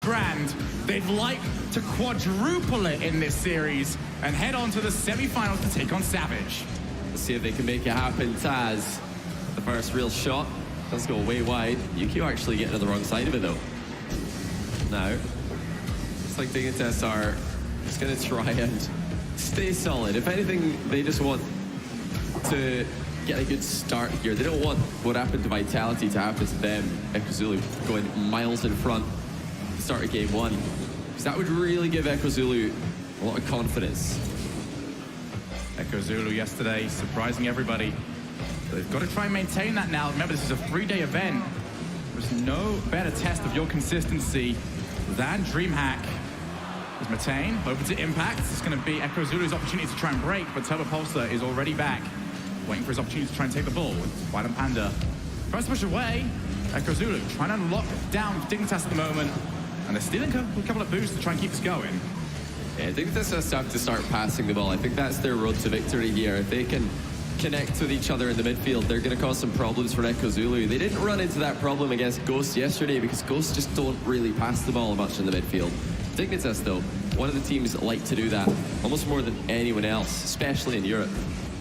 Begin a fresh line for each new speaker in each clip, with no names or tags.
grand. They'd like to quadruple it in this series and head on to the semi-finals to take on Savage.
Let's see if they can make it happen. Taz, the first real shot, does go way wide. Yukio actually getting to the wrong side of it though. Now, looks like Dignitas are just going to try and stay solid. If anything, they just want to get a good start here. They don't want what happened to Vitality to happen to them. Echo Zulu going miles in front at the start of game one. Because that would really give Echo Zulu a lot of confidence.
Echo Zulu yesterday surprising everybody. They've got to try and maintain that now. Remember, this is a 3-day event. There's no better test of your consistency than DreamHack. As Matane open to impact. It's going to be Echo Zulu's opportunity to try and break, but Turbo Pulsar is already back, waiting for his opportunity to try and take the ball. Violent Panda tries to push away. Echo Zulu trying to lock down Dignitas at the moment, and they're stealing a couple of boosts to try and keep this going.
Yeah, Dignitas has to start passing the ball. I think that's their road to victory here. If they can connect with each other in the midfield, they're going to cause some problems for Echo Zulu. They didn't run into that problem against Ghost yesterday because Ghosts just don't really pass the ball much in the midfield. Dignitas, though, one of the teams that like to do that almost more than anyone else, especially in Europe.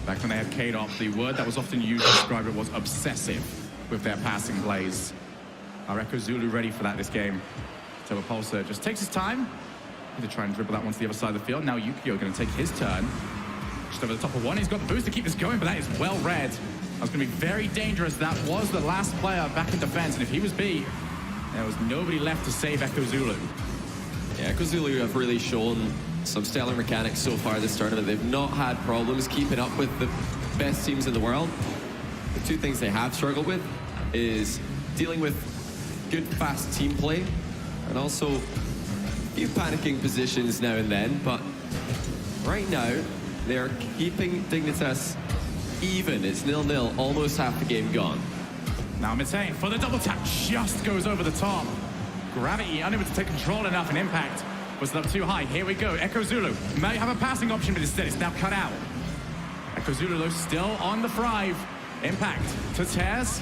Back when they had K-Dop, the word that was often used to describe it was obsessive with their passing plays. Are Echo Zulu ready for that this game? Turbo Pulsar just takes his time to try and dribble that one to the other side of the field. Now Yukio going to take his turn. Just over the top of one. He's got the boost to keep this going, but that is well read. That's going to be very dangerous. That was the last player back in defense, and if he was beat, there was nobody left to save Echo Zulu.
Yeah, Echo Zulu have really shown some stellar mechanics so far this tournament. They've not had problems keeping up with the best teams in the world. The two things they have struggled with is dealing with good, fast team play, and also a few panicking positions now and then, but right now, they're keeping Dignitas even. It's 0-0, almost half the game gone.
Now Matane for the double tap, just goes over the top. Gravity unable to take control enough, and impact was up too high. Here we go, Echo Zulu may have a passing option, but instead it's now cut out. Echo Zulu though still on the thrive. Impact to Tears,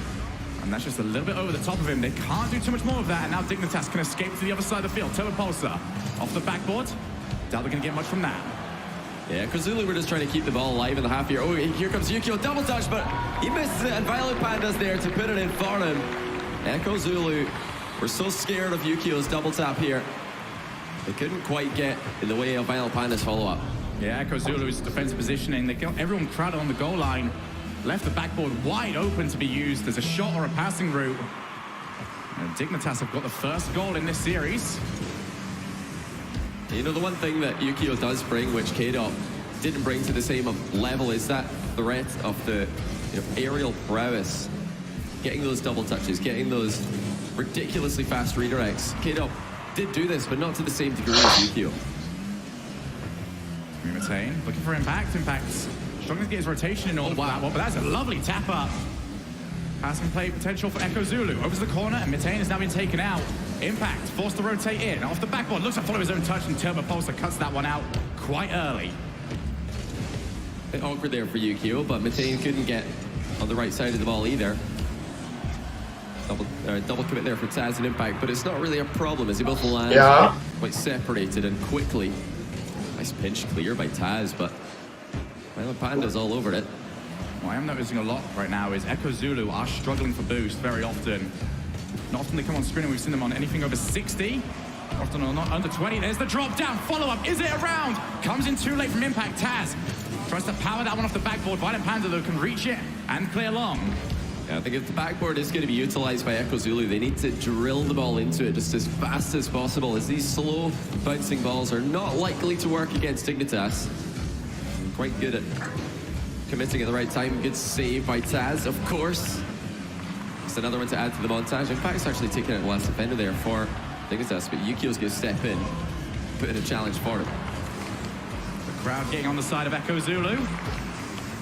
and that's just a little bit over the top of him. They can't do too much more of that, and now Dignitas can escape to the other side of the field. Turbo Pulsar off the backboard. Doubt they're gonna get much from that.
Yeah, Echo Zulu were just trying to keep the ball alive in the half here. Oh, here comes Yukio, double touch, but he misses it, and Violent Panda's there to put it in for him. Echo Zulu were so scared of Yukio's double tap here. They couldn't quite get in the way of Violent Panda's follow-up.
Yeah, Echo Zulu's defensive positioning, they got everyone crowded on the goal line, left the backboard wide open to be used as a shot or a passing route. And Dignitas have got the first goal in this series.
You know, the one thing that Yukio does bring, which K-Dop didn't bring to the same level, is that threat of the aerial prowess. Getting those double touches, getting those ridiculously fast redirects. K-Dop did do this, but not to the same degree as Yukio.
Matane looking for impact. Impact's struggling to get his rotation in order for that one, but that's a lovely tap up. Passing play potential for Echo Zulu. Over to the corner, and Matane has now been taken out. Impact forced to rotate in. Off the backboard, looks to follow his own touch, and Turbo Pulsar cuts that one out quite early.
A bit awkward there for Yukio, but Matane couldn't get on the right side of the ball either. Double commit there for Taz and Impact, but it's not really a problem as they both land quite separated and quickly. Nice pinch clear by Taz, but Violent Panda's all over it.
What I am noticing a lot right now is Echo Zulu are struggling for boost very often. Not often they come on screen, and we've seen them on anything over 60. Often or not under 20. There's the drop down. Follow-up. Is it around? Comes in too late from Impact. Taz tries to power that one off the backboard. Violent Panda, though, can reach it and clear long.
Yeah, I think if the backboard is going to be utilized by Echo Zulu, they need to drill the ball into it just as fast as possible, as these slow bouncing balls are not likely to work against Dignitas. Quite good at committing at the right time. Good save by Taz, of course. Just another one to add to the montage. In fact, it's actually taking out the last defender there for Dignitas, but Yukio's going to step in, put in a challenge for him.
The crowd getting on the side of Echo Zulu.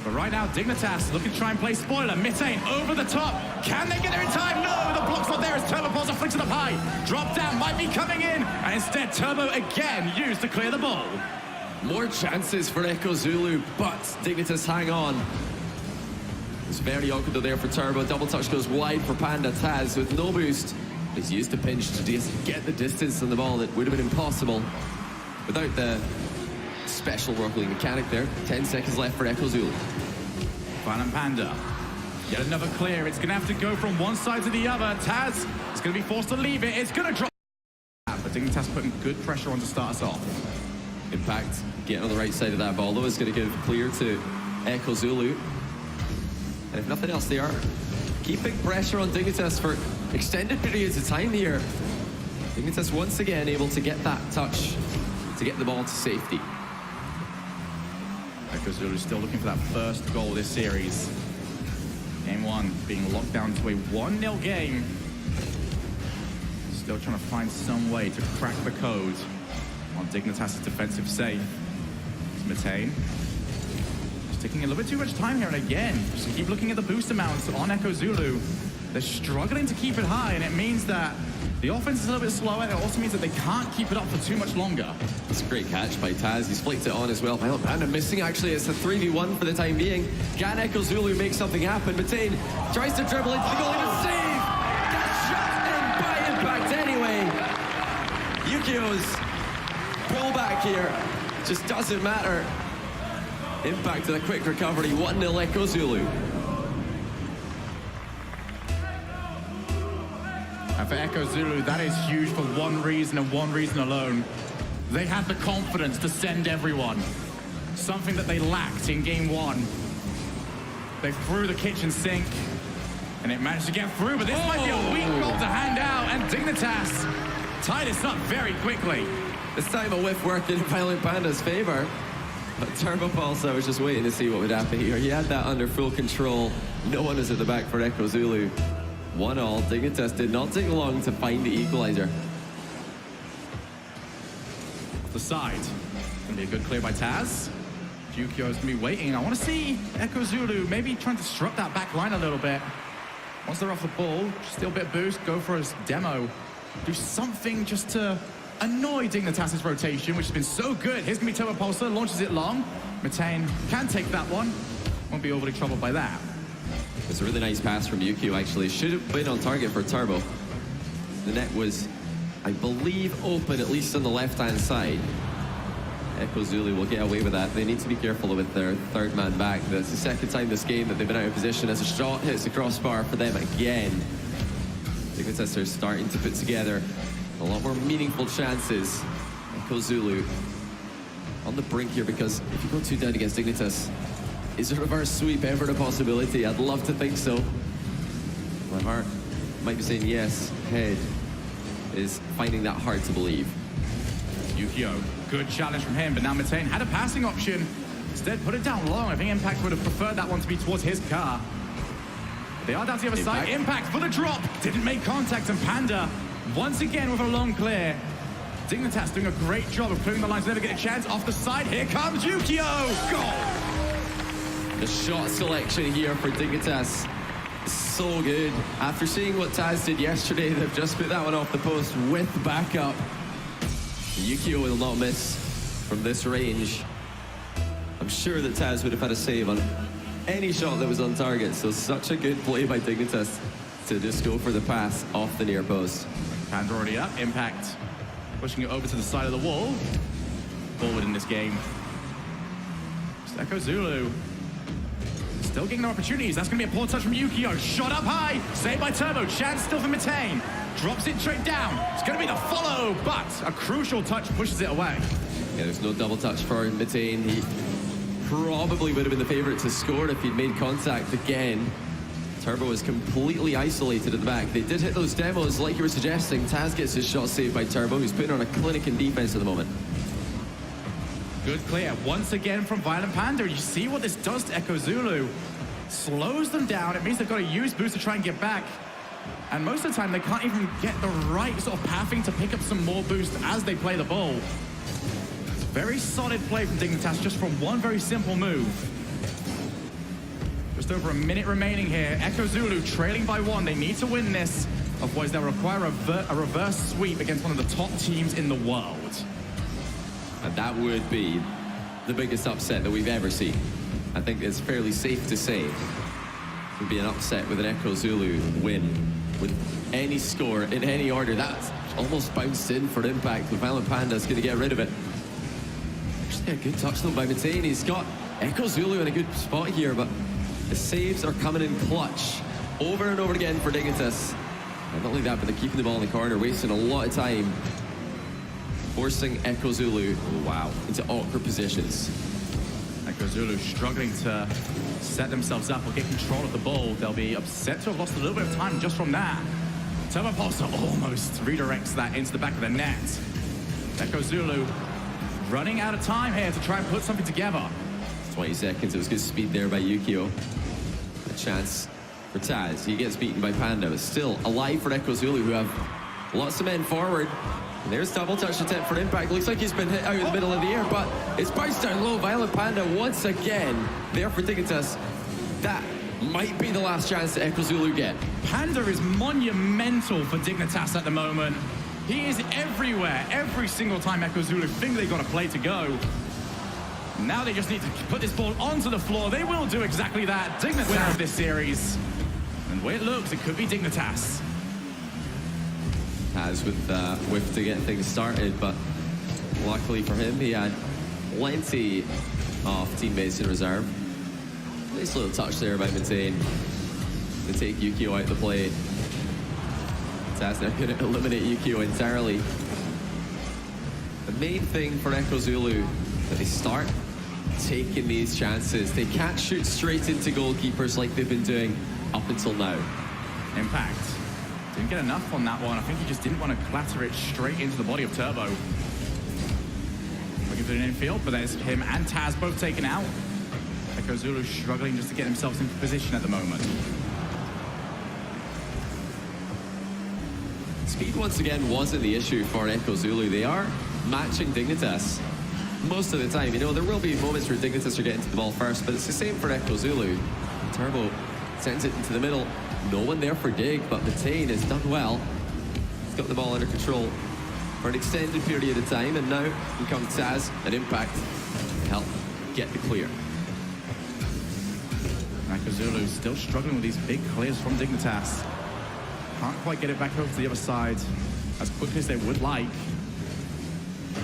But right now, Dignitas looking to try and play spoiler. Mitane over the top. Can they get there in time? No, the block's not there as Turbo Pulsar flicks it up high. Drop down might be coming in. And instead, Turbo again used to clear the ball.
More chances for Echo Zulu, but Dignitas hang on. It's very awkward though there for Turbo. Double touch goes wide for Panda. Taz with no boost He's used the pinch to just get the distance on the ball that would have been impossible without the special Rocket League mechanic there. 10 seconds left for Echo Zulu.
Violent Panda. Yet another clear. It's going to have to go from one side to the other. Taz is going to be forced to leave it. It's going to drop. But Dignitas putting good pressure on to start us off.
Impact getting on the right side of that ball, though, is going to give clear to Echo Zulu. And if nothing else, they are keeping pressure on Dignitas for extended periods of time here. Dignitas once again able to get that touch to get the ball to safety.
Echo Zulu still looking for that first goal this series. Game one being locked down to a 1-0 game. Still trying to find some way to crack the code on Dignitas' defensive save. It's Matane. Just taking a little bit too much time here, and again, just keep looking at the boost amounts on Echo Zulu. They're struggling to keep it high, and it means that the offense is a little bit slower. It also means that they can't keep it up for too much longer.
It's a great catch by Taz. He's flicked it on as well. Violent Panda missing, actually. It's a 3v1 for the time being. Can Echo Zulu make something happen? Matane tries to dribble into the goal, even save! Gets shot in by Impact anyway. Yukio's pullback here just doesn't matter. Impact with a quick recovery. 1-0 Echo Zulu.
And for Echo Zulu, that is huge for one reason and one reason alone. They had the confidence to send everyone. Something that they lacked in game one. They threw the kitchen sink, and it managed to get through, but this might be a weak goal to hand out, and Dignitas tied this up very quickly.
This time a whiff worked in Violent Panda's favor. But Turbo Pulse, I was just waiting to see what would happen here. He had that under full control. No one is at the back for Echo Zulu. 1-1. Dignitas did not take long to find the equalizer.
Off the side. Gonna be a good clear by Taz. Jukio's gonna be waiting. I want to see Echo Zulu maybe trying to disrupt that back line a little bit. Once they're off the ball, still a bit boost, go for his demo. Do something just to annoy Dignitas' rotation, which has been so good. Here's gonna be Turbo Pulsar, launches it long. Matane can take that one. Won't be overly troubled by that.
It's a really nice pass from Yukio, actually. Should have been on target for Turbo. The net was, I believe, open, at least on the left-hand side. Echo Zulu will get away with that. They need to be careful with their third man back. That's the second time this game that they've been out of position as a shot hits the crossbar for them again. Dignitas are starting to put together a lot more meaningful chances. Echo Zulu on the brink here, because if you go 2 down against Dignitas, is a reverse sweep ever a possibility? I'd love to think so. My heart might be saying yes. Head is finding that hard to believe.
Yukio, good challenge from him, but now Matane had a passing option. Instead, put it down long. I think Impact would have preferred that one to be towards his car. They are down to the other side. Impact for the drop. Didn't make contact, and Panda, once again with a long clear. Dignitas doing a great job of clearing the lines, never get a chance. Off the side, here comes Yukio. Goal!
The shot selection here for Dignitas is so good. After seeing what Taz did yesterday, they've just put that one off the post with backup. Yukio will not miss from this range. I'm sure that Taz would have had a save on any shot that was on target, so such a good play by Dignitas to just go for the pass off the near post.
Hands already up. Impact pushing it over to the side of the wall. Forward in this game. Echo Zulu still getting their opportunities. That's going to be a poor touch from Yukio. Shot up high. Saved by Turbo. Chance still for Matane. Drops it straight down. It's going to be the follow, but a crucial touch pushes it away.
Yeah, there's no double touch for Matane. He probably would have been the favorite to score if he'd made contact again. Turbo is completely isolated at the back. They did hit those demos like you were suggesting. Taz gets his shot saved by Turbo, who's putting on a clinic in defense at the moment.
Good clear once again from Violent Panda. You see what this does to Echo Zulu. Slows them down. It means they've got to use boost to try and get back. And most of the time, they can't even get the right sort of pathing to pick up some more boost as they play the ball. It's a very solid play from Dignitas just from one very simple move. Just over a minute remaining here. Echo Zulu trailing by 1. They need to win this. Otherwise, they'll require a reverse sweep against one of the top teams in the world.
And that would be the biggest upset that we've ever seen. I think it's fairly safe to say it would be an upset with an Echo Zulu win. with any score in any order. That's almost bounced in for impact. The Violent Panda's going to get rid of it. Actually, a good touch though by Matane. He's got Echo Zulu in a good spot here, but the saves are coming in clutch over and over again for Dignitas. And not only that, but they're keeping the ball in the corner, wasting a lot of time, forcing Echo Zulu, into awkward positions.
Echo Zulu struggling to set themselves up or get control of the ball. They'll be upset to have lost a little bit of time just from that. Turbo Pulsar almost redirects that into the back of the net. Echo Zulu running out of time here to try and put something together.
20 seconds, it was good speed there by Yukio. A chance for Taz. He gets beaten by Panda, but still alive for Echo Zulu, who have lots of men forward. And there's double touch attempt for impact. Looks like he's been hit out in the middle of the air, but it's bounced down low. Violent Panda once again there for Dignitas. That might be the last chance that Echo Zulu get.
Panda is monumental for Dignitas at the moment. He is everywhere. Every single time Echo Zulu think they got a play to go. Now they just need to put this ball onto the floor. They will do exactly that. Dignitas winner of this series. And the way it looks, it could be Dignitas.
Taz with whiff to get things started, but luckily for him, he had plenty of teammates in reserve. Nice little touch there by Matane to take Yukio out the play. Taz now going to eliminate Yukio entirely. The main thing for Echo Zulu, that they start taking these chances. They can't shoot straight into goalkeepers like they've been doing up until now.
Impact didn't get enough on that one. I think he just didn't want to clatter it straight into the body of Turbo. Looking for an infield, but there's him and Taz both taken out. Echo Zulu struggling just to get themselves into position at the moment.
Speed once again wasn't the issue for Echo Zulu. They are matching Dignitas most of the time. You know, there will be moments where Dignitas are getting to the ball first, but it's the same for Echo Zulu. Turbo sends it into the middle. No one there for Dig, but Matane has done well. He's got the ball under control for an extended period of time, and now here comes Taz and Impact to help get the clear.
Echo Zulu still struggling with these big clears from Dignitas. Can't quite get it back over to the other side as quickly as they would like.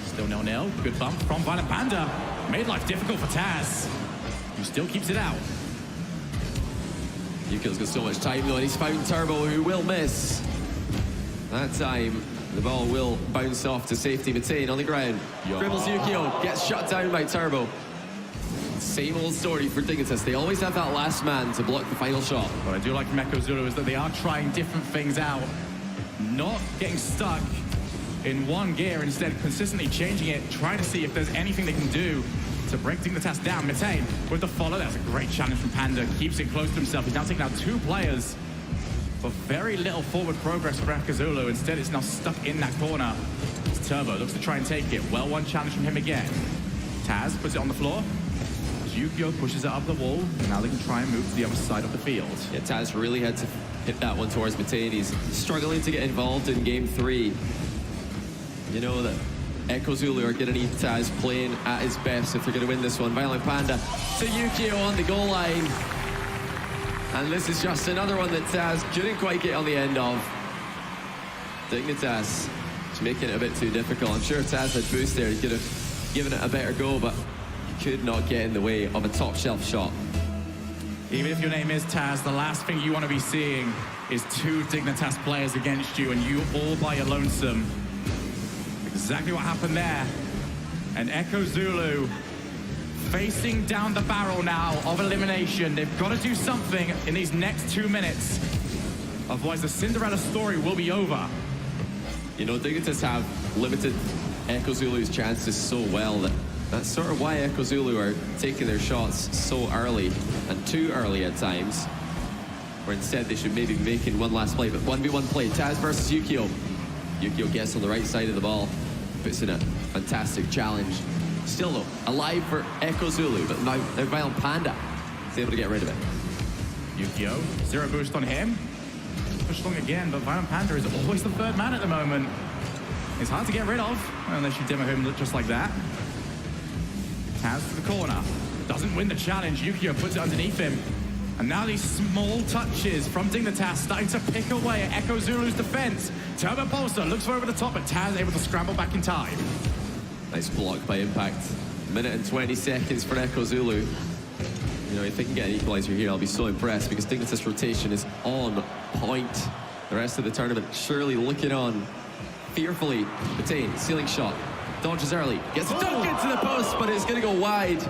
Still 0-0. Good bump from Violent Panda. Made life difficult for Taz, who still keeps it out.
Yukio's got so much time though, and he's found Turbo, who will miss. That time, the ball will bounce off to safety. Matane on the ground. Dribbles Yukio, gets shut down by Turbo. Same old story for Dignitas. They always have that last man to block the final shot.
What I do like from Echo Zulu is that they are trying different things out. Not getting stuck in one gear, instead consistently changing it, trying to see if there's anything they can do to break Dignitas down. Matane with the follow. That's a great challenge from Panda. Keeps it close to himself. He's now taking out two players, but very little forward progress for Echo Zulu. Instead, it's now stuck in that corner. It's Turbo looks to try and take it. Well, one challenge from him again. Taz puts it on the floor. Yukio pushes it up the wall, and now they can try and move to the other side of the field.
Yeah, Taz really had to hit that one towards Matane. He's struggling to get involved in game 3. You know that Echo Zulu are going to need Taz playing at his best if they're going to win this one. Violent Panda to Yukio on the goal line. And this is just another one that Taz couldn't quite get on the end of. Dignitas is making it a bit too difficult. I'm sure Taz had boost there. He could have given it a better go, but could not get in the way of a top shelf shot.
Even if your name is Taz, the last thing you want to be seeing is two Dignitas players against you and you all by your lonesome. Exactly what happened there. And Echo Zulu facing down the barrel now of elimination. They've got to do something in these next 2 minutes. Otherwise, the Cinderella story will be over.
You know, Dignitas have limited Echo Zulu's chances so well that that's sort of why Echo Zulu are taking their shots so early, and too early at times, where instead they should maybe be making one last play. But 1v1 play, Taz versus Yukio. Yukio gets on the right side of the ball, puts in a fantastic challenge. Still though, alive for Echo Zulu, but now Violent Panda is able to get rid of it.
Yukio, zero boost on him. Pushed along again, but Violent Panda is always the third man at the moment. It's hard to get rid of, unless you demo him just like that. Taz to the corner. Doesn't win the challenge. Yukio puts it underneath him. And now these small touches from Dignitas starting to pick away at Echo Zulu's defense. Turbo Pulsar looks for over the top, but Taz able to scramble back in time.
Nice block by Impact. Minute and 20 seconds for Echo Zulu. You know, if they can get an equalizer here, I'll be so impressed because Dignitas rotation is on point. The rest of the tournament surely looking on fearfully. Matane, ceiling shot. Dodges early. Gets a dunk into the post, but it's going to go wide.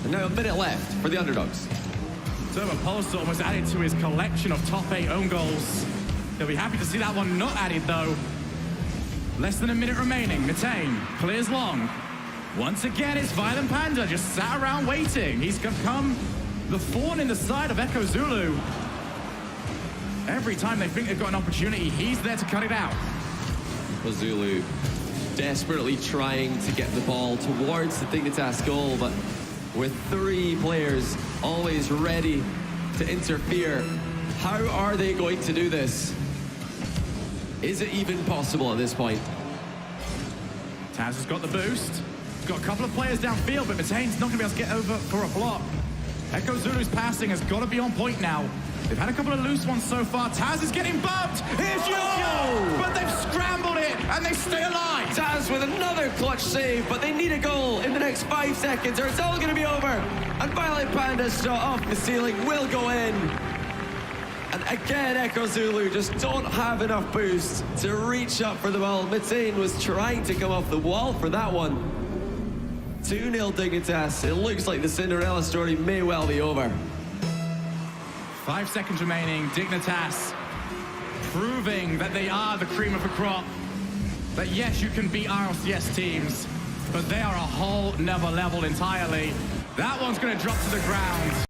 And now a minute left for the underdogs.
Turbo Pulsar almost added to his collection of top 8 own goals. He'll be happy to see that one not added, though. Less than a minute remaining. Matane clears long. Once again, it's Violent Panda just sat around waiting. He's become the thorn in the side of Echo Zulu. Every time they think they've got an opportunity, he's there to cut it out.
Echo Zulu desperately trying to get the ball towards the Dignitas goal, but with 3 players always ready to interfere. How are they going to do this? Is it even possible at this point?
Taz has got the boost. He's got a couple of players downfield, but Matane's not going to be able to get over for a block. Echo Zulu's passing has got to be on point now. They've had a couple of loose ones so far. Taz is getting bumped. Here's Yukio! But they've scrambled it, and they stay alive.
Taz with another clutch save, but they need a goal in the next 5 seconds, or it's all going to be over. And Violent Panda's shot off the ceiling will go in. And again, Echo Zulu just don't have enough boost to reach up for the ball. Matane was trying to come off the wall for that one. 2-0 Dignitas. It looks like the Cinderella story may well be over.
5 seconds remaining. Dignitas proving that they are the cream of the crop. That yes, you can beat RLCS teams, but they are a whole nother level entirely. That one's going to drop to the ground.